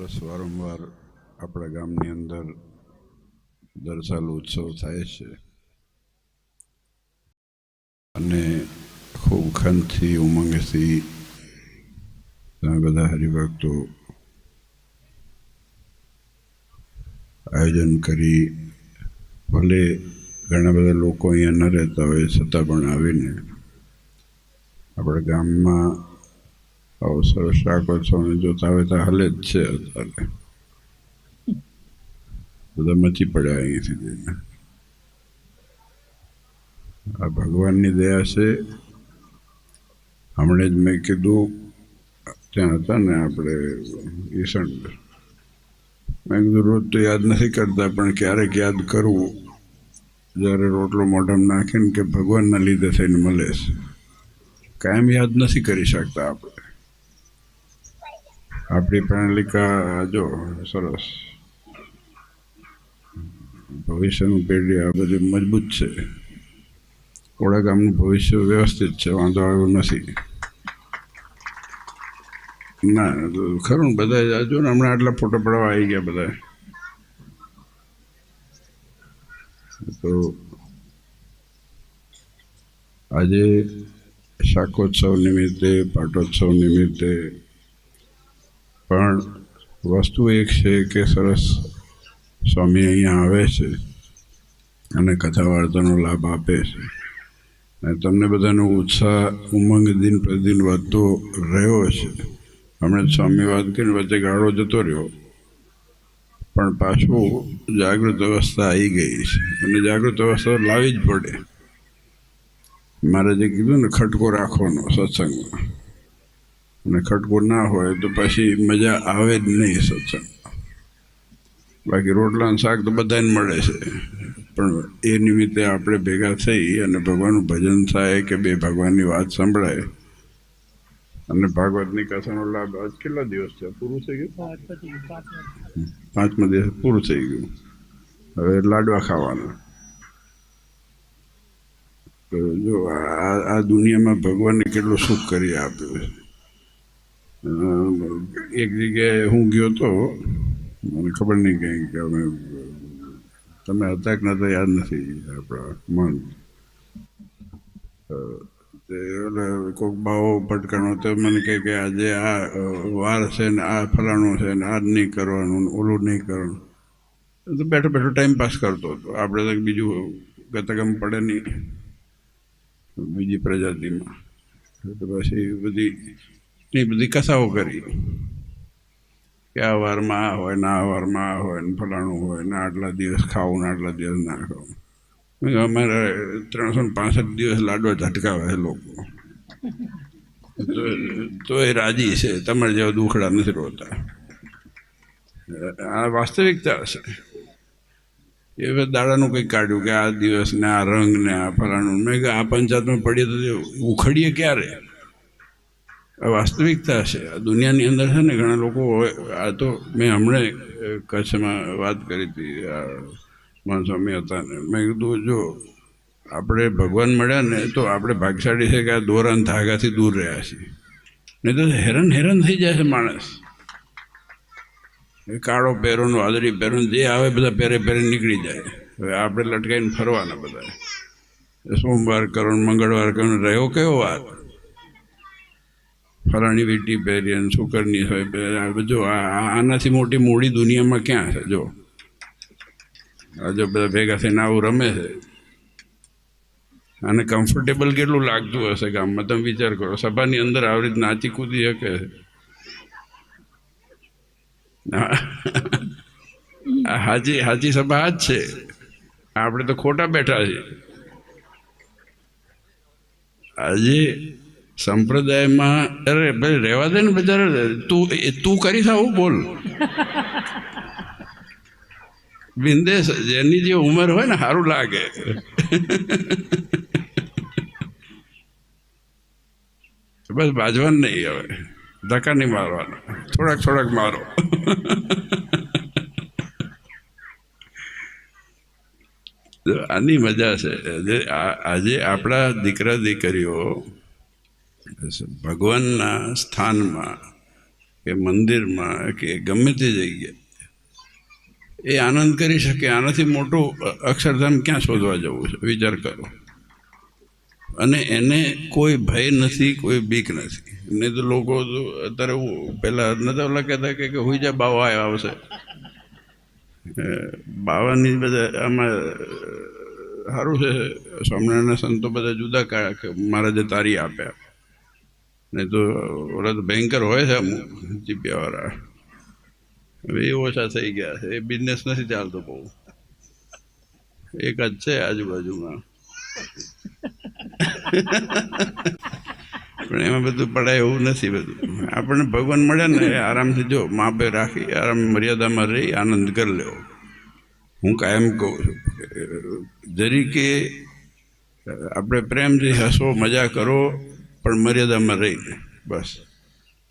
સરસ વારંવાર આપણા ગામની અંદર દર સાલ ઉત્સવ થાય છે અને ખૂબ ખંતથી ઉમંગથી તમે બધા હરિભક્તો આયોજન કરી ભલે ઘણા બધા લોકો અહીંયા ન રહેતા હોય છતાં પણ આવીને આપણા ગામમાં આવો સરસ શાકોત્સવને જોતા હોય તો હાલે જ છે. અત્યારે બધા મચી પડ્યા અહીંથી જઈને. આ ભગવાનની દયા છે. હમણે જ મેં કીધું ત્યાં હતા ને આપણે ઈસંડ, મેં કીધું રોજ તો યાદ નથી કરતા પણ ક્યારેક યાદ કરવું જ્યારે રોટલો મોઢામાં નાખીને કે ભગવાનના લીધે થઈને મળે છે. કાયમ યાદ નથી કરી શકતા આપણે. આપણી પ્રણાલિકા જો સરસ, ભવિષ્યનું પેઢી આ બધી મજબૂત છે. ઓળા ગામનું ભવિષ્ય વ્યવસ્થિત છે, વાંધો આવ્યો નથી. ના ખરું, બધા જો ને હમણાં આટલા ફોટો પડાવવા આવી ગયા બધા. તો આજે શાકોત્સવ નિમિત્તે, પાટોત્સવ નિમિત્તે પણ વસ્તુ એક છે કે સરસ સ્વામી અહીંયા આવે છે અને કથા વાર્તાનો લાભ આપે છે. અને તમને બધાનો ઉત્સાહ, ઉમંગ દિન પ્રતિદિન વધતો રહ્યો છે. હમણાં સ્વામી વાત કરીને વચ્ચે ગાળો જતો રહ્યો, પણ પાછું જાગૃત અવસ્થા આવી ગઈ છે અને જાગૃત અવસ્થા લાવવી જ પડે. મારે જે કીધું ને, ખટકો રાખવાનો સત્સંગમાં, અને ખટકો ના હોય તો પછી મજા આવે જ નહીં સત્સંગમાં. બાકી રોટલા શાક તો બધાને મળે છે, પણ એ નિમિત્તે આપણે ભેગા થઈ અને ભગવાનનું ભજન થાય કે બે ભગવાનની વાત સંભળાય અને ભાગવતની કથાનો લાભ. આજ કેટલા દિવસ છે? પૂરું થઈ ગયું? 5મા દિવસ પૂરું થઈ ગયું. હવે લાડવા ખાવાના. તો જો આ દુનિયામાં ભગવાનને કેટલું સુખ કરી આપ્યું છે. એક જગ્યાએ હું ગયો તો, મને ખબર નહીં કંઈ કે અમે તમે હતા કે નહોતા યાદ નથી. આપણા મન કોઈક ભાવો ભટકાણો તો મને કહે કે આજે આ વાર છે ને આ ફલાણું છે ને આ જ નહીં કરવાનું, ઓલું નહીં કરવાનું. તો બેઠો બેઠો ટાઈમ પાસ કરતો હતો. આપણે તો બીજું ગતગમ પડે નહીં બીજી પ્રજાતિમાં. તો પછી બધી કથાઓ કરી કે આ વારમાં આ હોય ને આ વારમાં આ હોય ને ફલાણું હોય ને આટલા દિવસ ખાવું ને આટલા દિવસ ના ખાવું. અમારે 365 દિવસ લાડવા ઝટકાવે છે લોકો, તો એ રાજી છે. તમારે જેવા દુખડા નથી રોતા. આ વાસ્તવિકતા છે. એ દાડાનું કંઈક કાઢ્યું કે આ દિવસ ને આ રંગ ને આ ફલાણું. મેં કે આ પંચાયતમાં પડીએ તો ઉખડીએ ક્યારે? આ વાસ્તવિકતા છે. આ દુનિયાની અંદર છે ને ઘણા લોકો હોય. આ તો મેં હમણાં કચ્છમાં વાત કરી હતી, સ્વામી હતા ને. મેં કીધું જો આપણે ભગવાન મળ્યા ને તો આપણે ભાગ્યશાળી છે કે આ દોરા અને ધાગાથી દૂર રહ્યા છીએ. નહીં તો હેરાન થઈ જાય છે માણસ. એ કાળો પહેરો ને વાદળી પહેરો જે આવે બધા પહેરે નીકળી જાય. હવે આપણે લટકાઈને ફરવાના બધા. સોમવાર કરો ને મંગળવાર કરો ને રહ્યો કયો વાર? ફલાણી વીટી પહેરી અને શુકરની હોય. જો આનાથી મોટી મૂડી દુનિયામાં ક્યાં છે? જો આ જો બધા ભેગા થઈને આવું રમે છે, અને કમ્ફર્ટેબલ કેટલું લાગતું હશે ગામમાં? તમે વિચાર કરો. સભાની અંદર આવી રીતે નાચી કૂદી શકે? હાજી સભા આ જ છે. આપણે તો ખોટા બેઠા છીએ. આજે સંપ્રદાયમાં અરે ભાઈ રહેવા દે ને બધા. તું કરીશ આવું? બોલ. બિંદેશ, જેની જે ઉંમર હોય ને સારું લાગે. બસ બાજવાનું નહીં, હવે ધક્કા નહીં મારવાના, થોડાક મારો. આની મજા છે. આજે આપણા દીકરા દીકરીઓ ભગવાનના સ્થાનમાં કે મંદિરમાં કે ગમે તે જગ્યાએ એ આનંદ કરી શકે. આનાથી મોટું અક્ષરધામ ક્યાં શોધવા જવું છે? વિચાર કરો. અને એને કોઈ ભય નથી, કોઈ બીક નથી. નહીં તો લોકો તો અત્યારે પેલા નતા ઓલા કહેતા કે હુઈ જા બાવા આવશે. બાવાની બધા આમાં સારું છે, સ્વામિનારાયણના સંતો બધા જુદા મહારાજે તારી આપ્યા. નહીં તો ઓલા તો ભયંકર હોય છે અમુક ચીપિયાવાળા. હવે એ ઓછા થઈ ગયા છે. એ બિઝનેસ નથી ચાલતો બહુ. એક જ છે આજુબાજુમાં. પણ એમાં બધું પડાય એવું નથી. બધું આપણને ભગવાન મળ્યા ને આરામથી જો માપે રાખી આરામ મર્યાદામાં રહી આનંદ કરી લેવો. હું કાયમ કહું છું જરીકે આપણે પ્રેમથી હસો મજા કરો, પણ મર્યાદામાં રહીને બસ.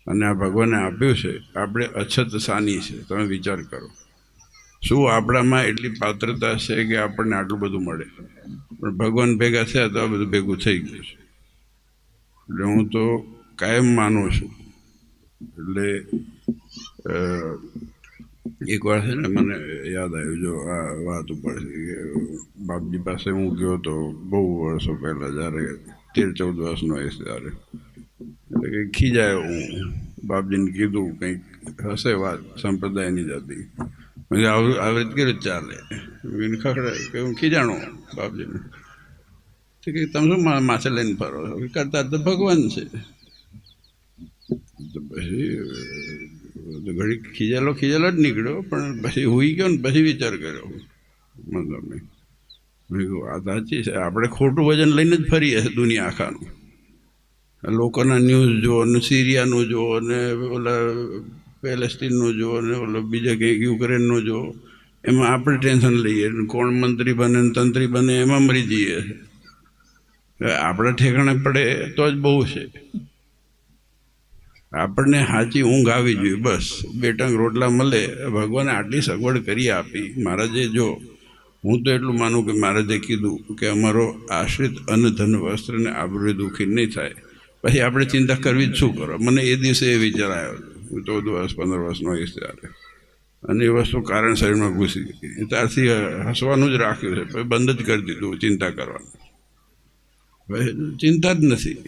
અને આ ભગવાને આપ્યું છે, આપણે અછત સાની છે. તમે વિચાર કરો, શું આપણામાં એટલી પાત્રતા છે કે આપણને આટલું બધું મળે? પણ ભગવાન ભેગા થયા તો આ બધું ભેગું થઈ ગયું છે. એટલે હું તો કાયમ માનું છું. એટલે એક વાર છે ને મને યાદ આવ્યું, જો આ વાત ઉપર બાપજી પાસે હું ગયો તો બહુ વર્ષો પહેલાં, જ્યારે 13-14 વર્ષનો હશે ત્યારે. એટલે કંઈક ખીજાયો હું. બાપજીને કીધું કંઈક હશે વાત સંપ્રદાયની જતી. આવી રીતે કેવી રીતે ચાલે? ખખડાય કે હું ખીજાણો બાપજીને. તો કે તમે શું માથે લઈને ફરો છો? કરતા તો ભગવાન છે. તો પછી ઘડી ખીજાલો જ નીકળ્યો, પણ પછી હોઈ ગયો ને પછી વિચાર કર્યો. મતલબ મેં કહ્યું આ સાચી છે. આપણે ખોટું વજન લઈને જ ફરીએ દુનિયા આખાનું. લોકોના ન્યૂઝ જુઓ ને, સિરિયાનું જુઓ ને, ઓલા પેલેસ્ટીનનું જુઓ ને, ઓલા બીજા કંઈક યુક્રેનનું જુઓ. એમાં આપણે ટેન્શન લઈએ. કોણ મંત્રી બને ને તંત્રી બને એમાં મરી જઈએ. આપણા ઠેકાણે પડે તો જ બહુ છે. આપણને સાચી ઊંઘ આવી જોઈએ બસ. 2 ટંક રોટલા મળે. ભગવાને આટલી સગવડ કરી આપી. મહારાજે જો, હું તો એટલું માનું કે મહારાજે કીધું કે અમારો આશ્રિત અન્ન ધન વસ્ત્ર ને આબરૂ દુઃખી નહીં થાય, પછી આપણે ચિંતા કરવી જ શું કરો? મને એ દિવસે એ વિચાર આવ્યો. હું 14 વર્ષ 15 વર્ષનો હોઈશ ત્યારે. અને એ વસ્તુ કારણ શરીરમાં ઘૂસી ગઈ. ત્યારથી હસવાનું જ રાખ્યું છે. પછી બંધ જ કરી દીધું ચિંતા કરવાનું. ચિંતા જ નથી.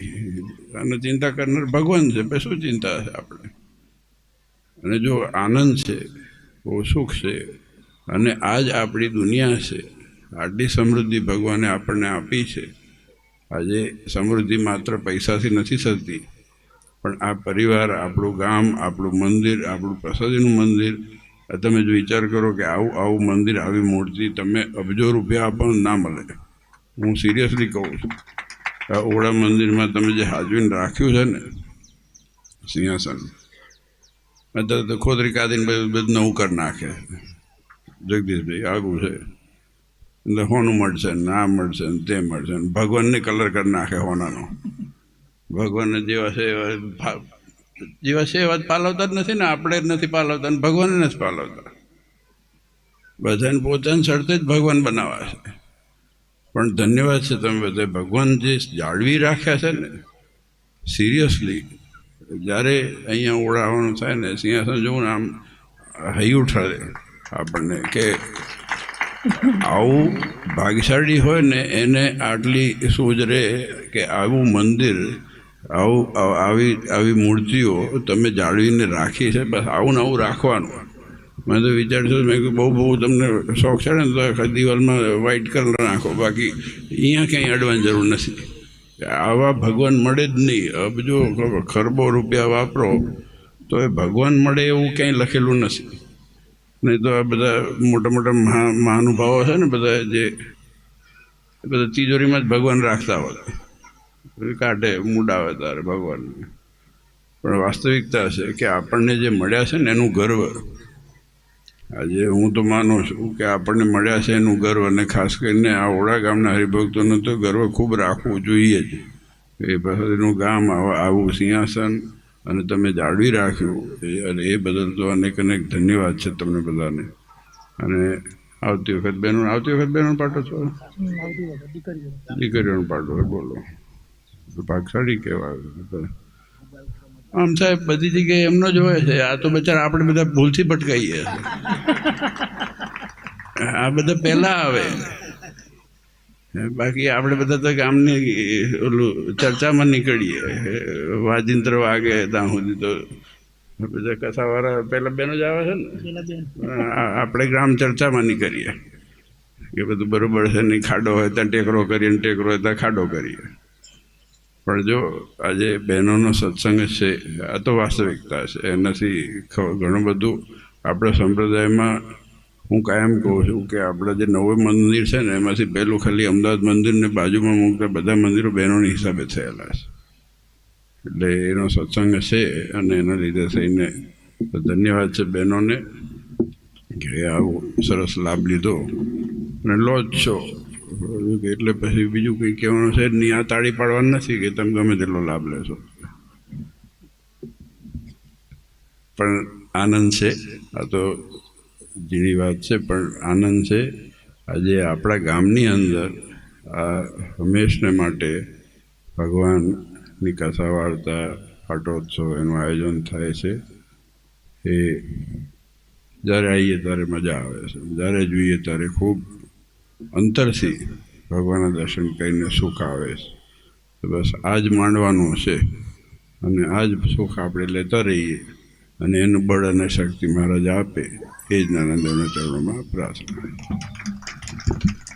અને ચિંતા કરનાર ભગવાન છે. પછી શું ચિંતા છે આપણે? અને જો આનંદ છે, બહુ સુખ છે, અને આ જ આપણી દુનિયા છે. આટલી સમૃદ્ધિ ભગવાને આપણને આપી છે. આજે સમૃદ્ધિ માત્ર પૈસાથી નથી થતી, પણ આ પરિવાર, આપણું ગામ, આપણું મંદિર, આપણું પ્રસાદીનું મંદિર. તમે જો વિચાર કરો કે આવું મંદિર, આવી મૂર્તિ તમે અબજો રૂપિયા આપો ના મળે. હું સિરિયસલી કહું છું. આ ઓળા મંદિરમાં તમે જે હાજવીને રાખ્યું છે ને સિંહાસન, અત્યારે તો ખોદરી કાદીને બધું નવું કરી નાખે. જગદીશભાઈ આવું છે એટલે હોનું મળશે ને આ મળશે ને તે મળશે ને. ભગવાનને કલર કરી નાખે હોનાનો. ભગવાનને જેવા છે એવા પાલવતા જ નથી ને. આપણે જ નથી પાલવતા ને ભગવાનને નથી પાલવતા. બધાને પોતાની શરતે જ ભગવાન બનાવ્યા છે. પણ ધન્યવાદ છે તમે બધા. ભગવાન જે જાળવી રાખ્યા છે ને, સિરિયસલી. જ્યારે અહીંયા ઓળાવાનું થાય ને, સિંહાસન જોવું ને, આમ હૈયું ઠરે આપણને કે આવું ભાગ્યશાળી હોય ને એને આટલી સૂઝ રહે કે આવું મંદિર, આવી મૂર્તિઓ તમે જાળવીને રાખી છે. બસ આવું ને આવું રાખવાનું. મેં તો વિચારશું, મેં કહ્યું બહુ તમને શોખ છે ને તો દિવાલમાં વ્હાઇટ કલર નાખો, બાકી અહીંયા ક્યાંય અડવાની જરૂર નથી. આવા ભગવાન મળે જ નહીં. અબજો ખરબો રૂપિયા વાપરો તો એ ભગવાન મળે એવું ક્યાંય લખેલું નથી. નહીં તો આ બધા મોટા મહાનુભાવો છે ને બધા, જે બધા તિજોરીમાં જ ભગવાન રાખતા હોય, કાઢે મૂડાવે તારે ભગવાનને. પણ વાસ્તવિકતા છે કે આપણને જે મળ્યા છે ને એનું ગર્વ. આજે હું તો માનું છું કે આપણને મળ્યા છે એનું ગર્વ. અને ખાસ કરીને આ ઓળા ગામના હરિભક્તોને તો ગર્વ ખૂબ રાખવું જોઈએ જ. એ બધાનું ગામ આવું સિંહાસન અને તમે જાળવી રાખ્યું, અને એ બદલ તો અનેક ધન્યવાદ છે તમને બધાને. અને આવતી વખત બહેનો પાટો છો, દીકરીઓનો પાટો બોલો. ભાગશાળી કહેવાય. આમ સાહેબ બધી જગ્યાએ એમનો જ હોય છે. આ તો બચારા આપણે બધા ભૂલથી ભટકાઈએ આ બધા પહેલાં આવે, બાકી આપણે બધા તો ગામની ઓલું ચર્ચામાં નીકળીએ. વાજિંત્ર વાગે ત્યાં સુધી તો બધા કથાવાળા પહેલાં બેનો જ આવે છે ને, આપણે ગ્રામ ચર્ચામાં નીકળીએ કે બધું બરાબર છે નહીં. ખાડો હોય ત્યાં ટેકરો કરીએ, ટેકરો હોય ત્યાં ખાડો કરીએ. પણ જો આજે બહેનોનો સત્સંગ છે, આ તો વાસ્તવિકતા છે. એનાથી ઘણું બધું આપણા સંપ્રદાયમાં હું કાયમ કહું છું કે આપણા જે નવું મંદિર છે ને એમાંથી પહેલું ખાલી અમદાવાદ મંદિરને બાજુમાં મૂકતા બધા મંદિરો બહેનોની હિસાબે થયેલા છે. એટલે એનો સત્સંગ છે અને એના લીધે થઈને ધન્યવાદ છે બહેનોને કે આવો સરસ લાભ લીધો અને લો જ છો. એટલે પછી બીજું કંઈ કહેવાનું છે જ નહીં. આ તાળી પાડવાનું નથી કે તમે ગમે તેટલો લાભ લેશો. પણ આનંદ છે, આ તો ઝીણી વાત છે પણ આનંદ છે. આજે આપણા ગામની અંદર આ હંમેશને માટે ભગવાનની કથા વાર્તા પાટોત્સવ એનું આયોજન થાય છે. એ જ્યારે આવીએ ત્યારે મજા આવે છે, જ્યારે જોઈએ ત્યારે ખૂબ અંતરથી ભગવાનના દર્શન કરીને સુખ આવે છે. તો બસ આ જ માંડવાનું છે અને આ જ સુખ આપણે લેતા રહીએ અને એનું બળ અને શક્તિ મહારાજ આપે એ જ નાના ચરણોમાં પ્રાર્થના.